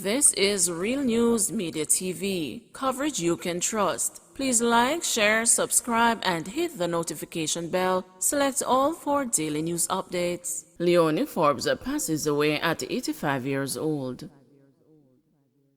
This is Real News Media TV, coverage you can trust. Please like, share, subscribe, and hit the notification bell. Select all for daily news updates. Leone Forbes passes away at 85 years old.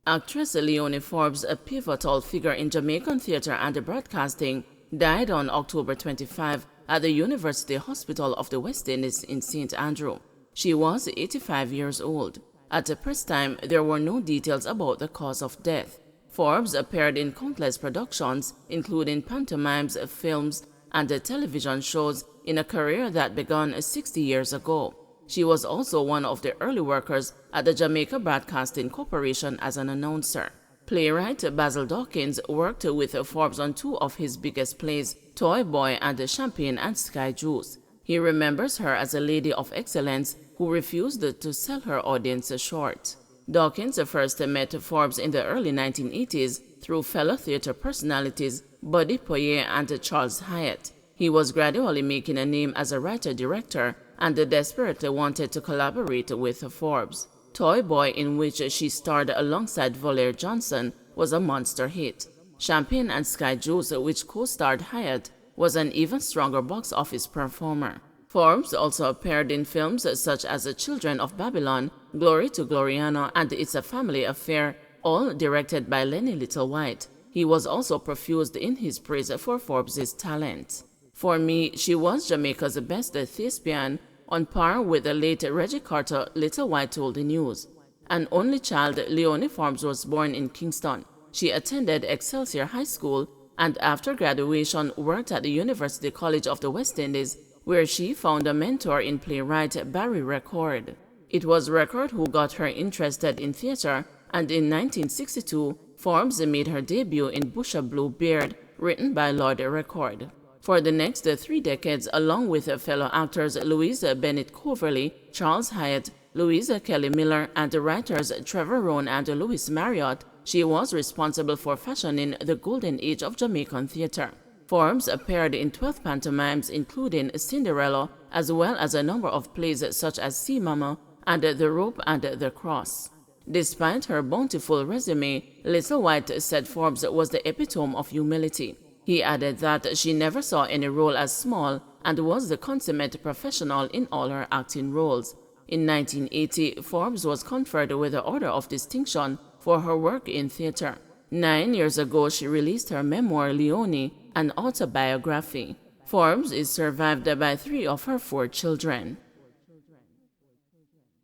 Actress Leone Forbes, a pivotal figure in Jamaican theater and broadcasting, died on October 25 at the University Hospital of the West Indies in St. Andrew. She was 85 years old. At the press time, there were no details about the cause of death. Forbes appeared in countless productions, including pantomimes, films, and television shows in a career that began 60 years ago. She was also one of the early workers at the Jamaica Broadcasting Corporation as an announcer. Playwright Basil Dawkins worked with Forbes on two of his biggest plays, Toy Boy and Champagne and Sky Juice. He remembers her as a lady of excellence who refused to sell her audience short. Dawkins first met Forbes in the early 1980s through fellow theater personalities Buddy Poirier and Charles Hyatt. He was gradually making a name as a writer-director and desperately wanted to collaborate with Forbes. Toy Boy, in which she starred alongside Valerie Johnson, was a monster hit. Champagne and Sky Juice, which co-starred Hyatt, was an even stronger box office performer. Forbes also appeared in films such as Children of Babylon, Glory to Gloriana, and It's a Family Affair, all directed by Lenny Littlewhite. He was also profuse in his praise for Forbes' talent. For me, she was Jamaica's best thespian, on par with the late Reggie Carter, Littlewhite told the news. An only child, Leone Forbes was born in Kingston. She attended Excelsior High School and after graduation worked at the University College of the West Indies, where she found a mentor in playwright Barry Record. It was Record who got her interested in theater, and in 1962, Forbes made her debut in Busha Blue Beard, written by Lord Record. For the next 3 decades, along with fellow actors Louisa Bennett Coverley, Charles Hyatt, Louisa Kelly Miller, and writers Trevor Rohn and Louis Marriott, she was responsible for fashioning the golden age of Jamaican theater. Forbes appeared in 12 pantomimes, including Cinderella, as well as a number of plays such as Sea Mama and The Rope and the Cross. Despite her bountiful resume, Littlewhite said Forbes was the epitome of humility. He added that she never saw any role as small and was the consummate professional in all her acting roles. In 1980, Forbes was conferred with the Order of Distinction for her work in theater. 9 years ago, she released her memoir, Leone, an autobiography. Forbes is survived by 3 of her 4 children.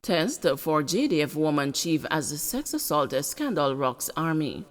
Test for JDF woman chief as sex assault scandal rocks Army.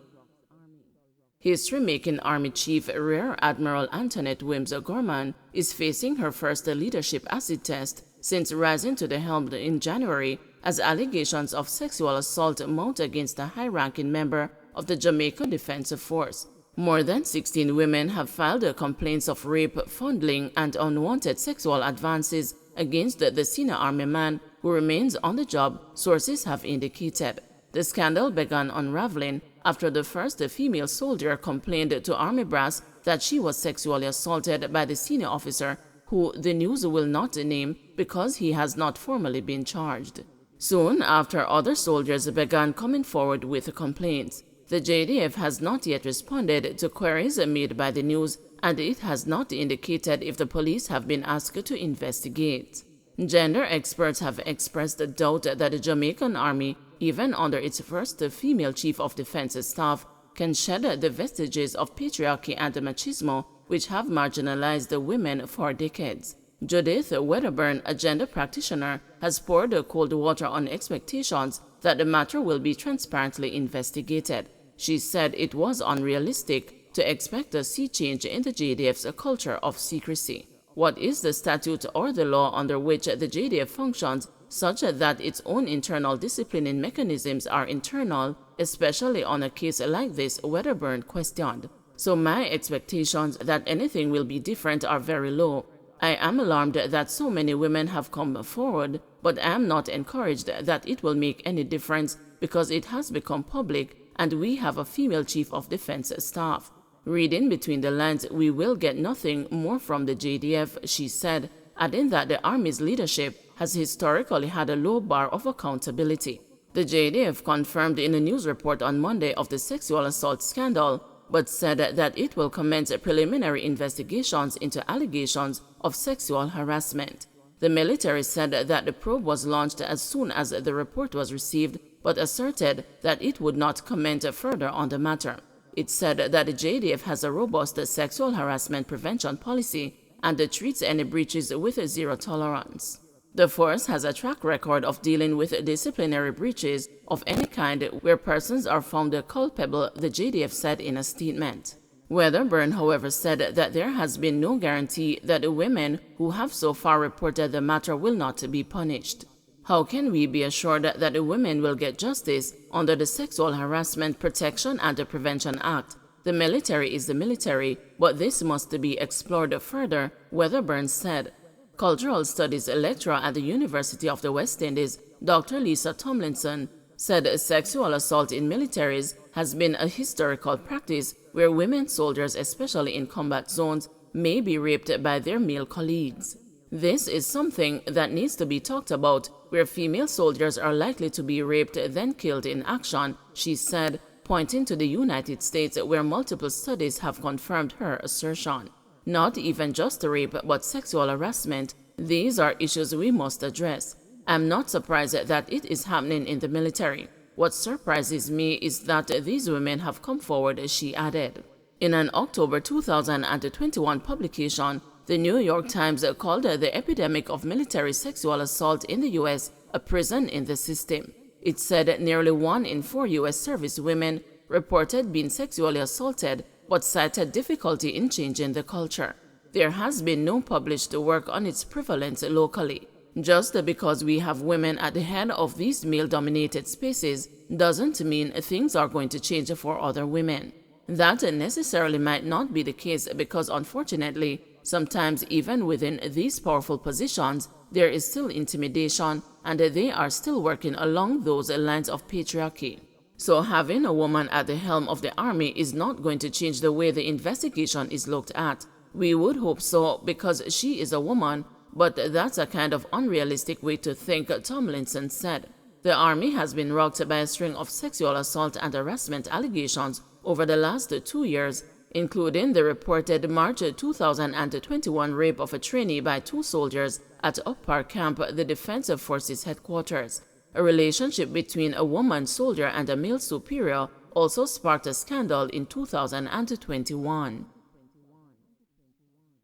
History-making Army Chief Rear Admiral Antoinette Wims Gorman is facing her first leadership acid test since rising to the helm in January as allegations of sexual assault mount against a high-ranking member of the Jamaica Defense Force. More than 16 women have filed complaints of rape, fondling, and unwanted sexual advances against the senior Army man who remains on the job, sources have indicated. The scandal began unraveling after the first female soldier complained to Army brass that she was sexually assaulted by the senior officer, who the news will not name because he has not formally been charged. Soon after, other soldiers began coming forward with complaints. The JDF has not yet responded to queries made by the news, and it has not indicated if the police have been asked to investigate. Gender experts have expressed doubt that the Jamaican Army, even under its first female Chief of Defense Staff, can shed the vestiges of patriarchy and machismo which have marginalized the women for decades. Judith Wedderburn, a gender practitioner, has poured cold water on expectations that the matter will be transparently investigated. She said it was unrealistic to expect a sea change in the JDF's culture of secrecy. What is the statute or the law under which the JDF functions such that its own internal disciplining mechanisms are internal, especially on a case like this, Wedderburn questioned. So my expectations that anything will be different are very low. I am alarmed that so many women have come forward, but I am not encouraged that it will make any difference because it has become public and we have a female Chief of Defense Staff. Reading between the lines, we will get nothing more from the JDF, she said, adding that the Army's leadership has historically had a low bar of accountability. The JDF confirmed in a news report on Monday of the sexual assault scandal, but said that it will commence preliminary investigations into allegations of sexual harassment. The military said that the probe was launched as soon as the report was received, but asserted that it would not comment further on the matter. It said that the JDF has a robust sexual harassment prevention policy and treats any breaches with zero tolerance. The force has a track record of dealing with disciplinary breaches of any kind where persons are found culpable, the JDF said in a statement. Wedderburn, however, said that there has been no guarantee that the women who have so far reported the matter will not be punished. How can we be assured that the women will get justice under the Sexual Harassment Protection and Prevention Act? The military is the military, but this must be explored further, Wedderburn said. Cultural Studies lecturer at the University of the West Indies, Dr. Lisa Tomlinson, said sexual assault in militaries has been a historical practice where women soldiers, especially in combat zones, may be raped by their male colleagues. This is something that needs to be talked about, where female soldiers are likely to be raped then killed in action, she said, pointing to the United States where multiple studies have confirmed her assertion. Not even just rape, but sexual harassment. These are issues we must address. I'm not surprised that it is happening in the military. What surprises me is that these women have come forward, she added. In an October 2021 publication, the New York Times called the epidemic of military sexual assault in the U.S. a prison in the system. It said nearly 1 in 4 U.S. service women reported being sexually assaulted, but cited difficulty in changing the culture. There has been no published work on its prevalence locally. Just because we have women at the head of these male-dominated spaces doesn't mean things are going to change for other women. That necessarily might not be the case because, unfortunately, sometimes even within these powerful positions, there is still intimidation and they are still working along those lines of patriarchy. So having a woman at the helm of the army is not going to change the way the investigation is looked at. We would hope so because she is a woman, but that's a kind of unrealistic way to think, Tomlinson said. The army has been rocked by a string of sexual assault and harassment allegations over the last 2 years, including the reported March 2021 rape of a trainee by 2 soldiers at Oak Park Camp, the Defense Forces headquarters. A relationship between a woman soldier and a male superior also sparked a scandal in 2021.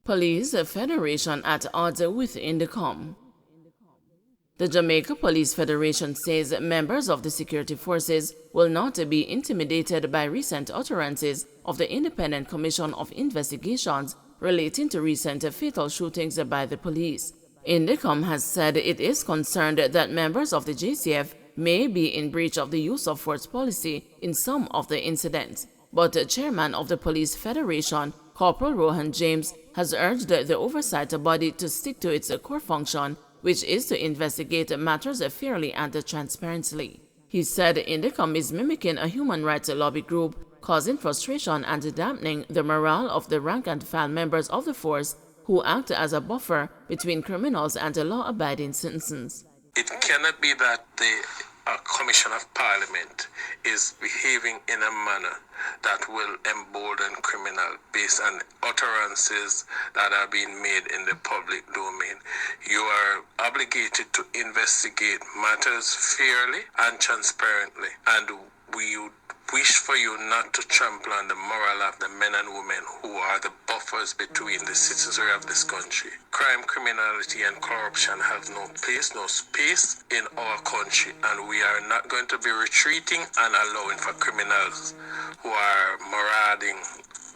Police Federation at odds with DICOM. The Jamaica Police Federation says members of the security forces will not be intimidated by recent utterances of the Independent Commission of Investigations relating to recent fatal shootings by the police. DICOM has said it is concerned that members of the JCF may be in breach of the use of force policy in some of the incidents, but the chairman of the Police Federation, Corporal Rohan James, has urged the oversight body to stick to its core function, which is to investigate matters fairly and transparently. He said DICOM is mimicking a human rights lobby group, causing frustration and dampening the morale of the rank-and-file members of the force who act as a buffer between criminals and law-abiding citizens. It cannot be that the Commission of Parliament is behaving in a manner that will embolden criminals based on utterances that are being made in the public domain. You are obligated to investigate matters fairly and transparently, and we wish for you not to trample on the moral of the men and women who are the buffers between the citizenry of this country. Crime, criminality, and corruption have no place, no space in our country, and we are not going to be retreating and allowing for criminals who are marauding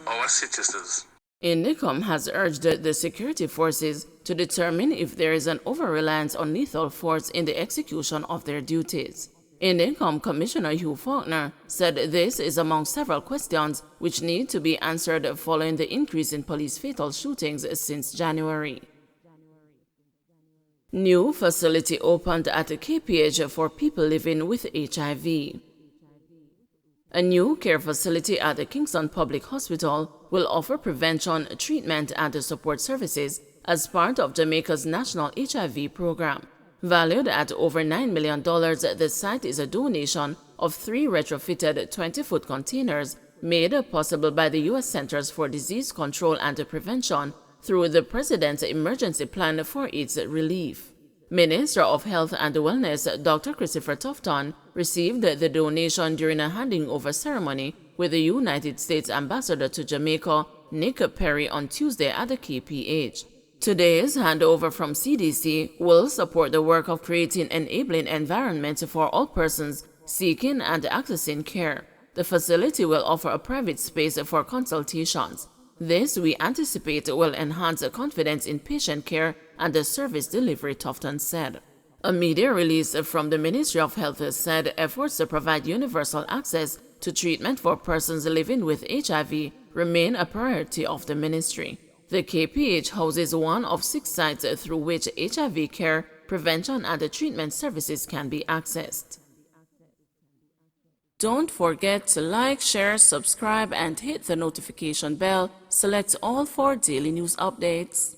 our citizens. DICOM has urged the security forces to determine if there is an over-reliance on lethal force in the execution of their duties. DICOM Commissioner Hugh Faulkner said this is among several questions which need to be answered following the increase in police fatal shootings since January. New facility opened at KPH for people living with HIV. A new care facility at the Kingston Public Hospital will offer prevention, treatment, and support services as part of Jamaica's national HIV program. Valued at over $9 million, the site is a donation of 3 retrofitted 20-foot containers made possible by the U.S. Centers for Disease Control and Prevention through the President's Emergency Plan for AIDS Relief. Minister of Health and Wellness Dr. Christopher Tufton received the donation during a handing over ceremony with the United States Ambassador to Jamaica, Nick Perry, on Tuesday at the KPH. Today's handover from CDC will support the work of creating enabling environments for all persons seeking and accessing care. The facility will offer a private space for consultations. This, we anticipate, will enhance confidence in patient care and the service delivery, Tufton said. A media release from the Ministry of Health said efforts to provide universal access to treatment for persons living with HIV remain a priority of the ministry. The KPH houses one of 6 sites through which HIV care, prevention, and treatment services can be accessed. Don't forget to like, share, subscribe, and hit the notification bell. Select all for daily news updates.